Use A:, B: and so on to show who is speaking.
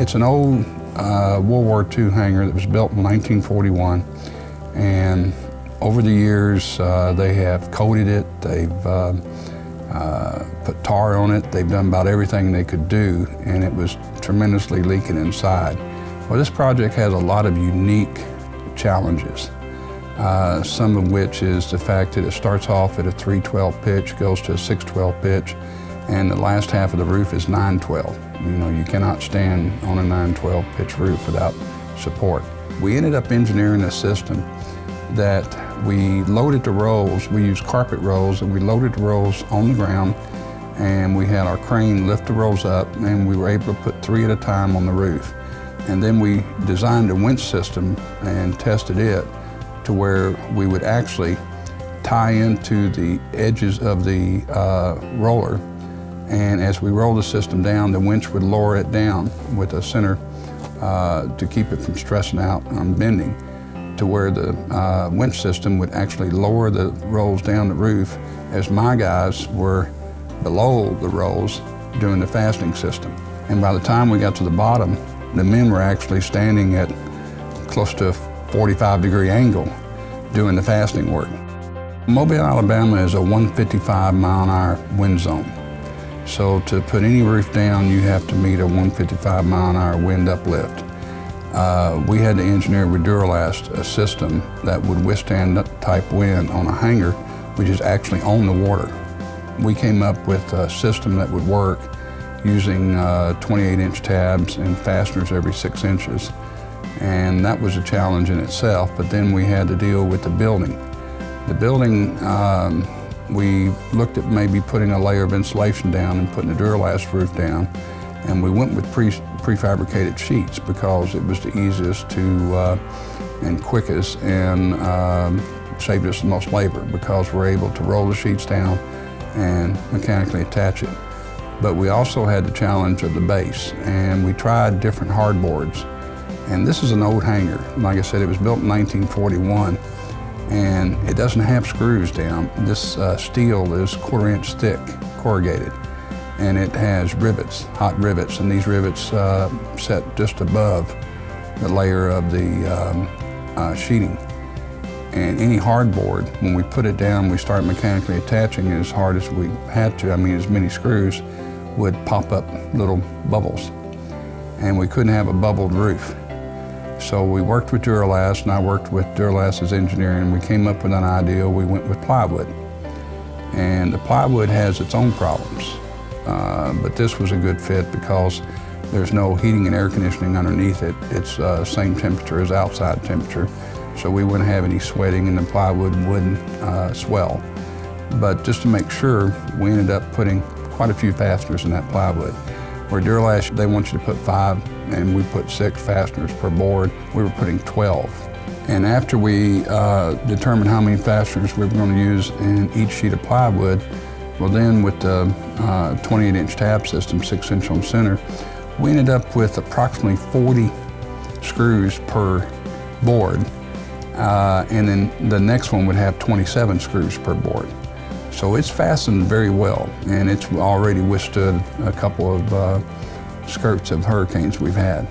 A: It's an old World War II hangar that was built in 1941, and over the years they have coated it, they've put tar on it, they've done about everything they could do, and it was tremendously leaking inside. Well, this project has a lot of unique challenges, some of which is the fact that it starts off at a 3/12 pitch, goes to a 6/12 pitch, and the last half of the roof is 9/12. You know, you cannot stand on a 9/12 pitch roof without support. We ended up engineering a system that we loaded the rolls, we used carpet rolls, and we loaded the rolls on the ground, and we had our crane lift the rolls up, and we were able to put 3 at a time on the roof. And then we designed a winch system and tested it to where we would actually tie into the edges of the roller, and as we roll the system down, the winch would lower it down with a center to keep it from stressing out on bending, to where the winch system would actually lower the rolls down the roof as my guys were below the rolls doing the fastening system. And by the time we got to the bottom, the men were actually standing at close to a 45-degree angle doing the fastening work. Mobile, Alabama is a 155-mile-an-hour wind zone. So to put any roof down, you have to meet a 155-mile-an-hour wind uplift. We had to engineer with Duro-Last a system that would withstand that type wind on a hangar, which is actually on the water. We came up with a system that would work using 28-inch tabs and fasteners every 6 inches. And that was a challenge in itself, but then we had to deal with the building. The building, we looked at maybe putting a layer of insulation down and putting a Duro-Last roof down, and we went with prefabricated sheets because it was the easiest to and quickest, and saved us the most labor because we're able to roll the sheets down and mechanically attach it. But we also had the challenge of the base, and we tried different hardboards. And this is an old hangar. Like I said, it was built in 1941, and it doesn't have screws down. This steel is 1/4 inch thick, corrugated, and it has rivets, hot rivets, and these rivets set just above the layer of the sheeting. And any hardboard, when we put it down, we start mechanically attaching it as hard as we had to. I mean, as many screws would pop up little bubbles, and we couldn't have a bubbled roof. So we worked with Duro-Last, and I worked with Duro-Last as engineering, and we came up with an idea. We went with plywood. And the plywood has its own problems, but this was a good fit because there's no heating and air conditioning underneath it. It's same temperature as outside temperature, so we wouldn't have any sweating, and the plywood wouldn't swell. But just to make sure, we ended up putting quite a few fasteners in that plywood. Where Duro-Last, they want you to put 5, and we put 6 fasteners per board. We were putting 12. And after we determined how many fasteners we were going to use in each sheet of plywood, well then with the 28-inch tab system, 6-inch on center, we ended up with approximately 40 screws per board. And then the next one would have 27 screws per board. So it's fastened very well, and it's already withstood a couple of skirts of hurricanes we've had.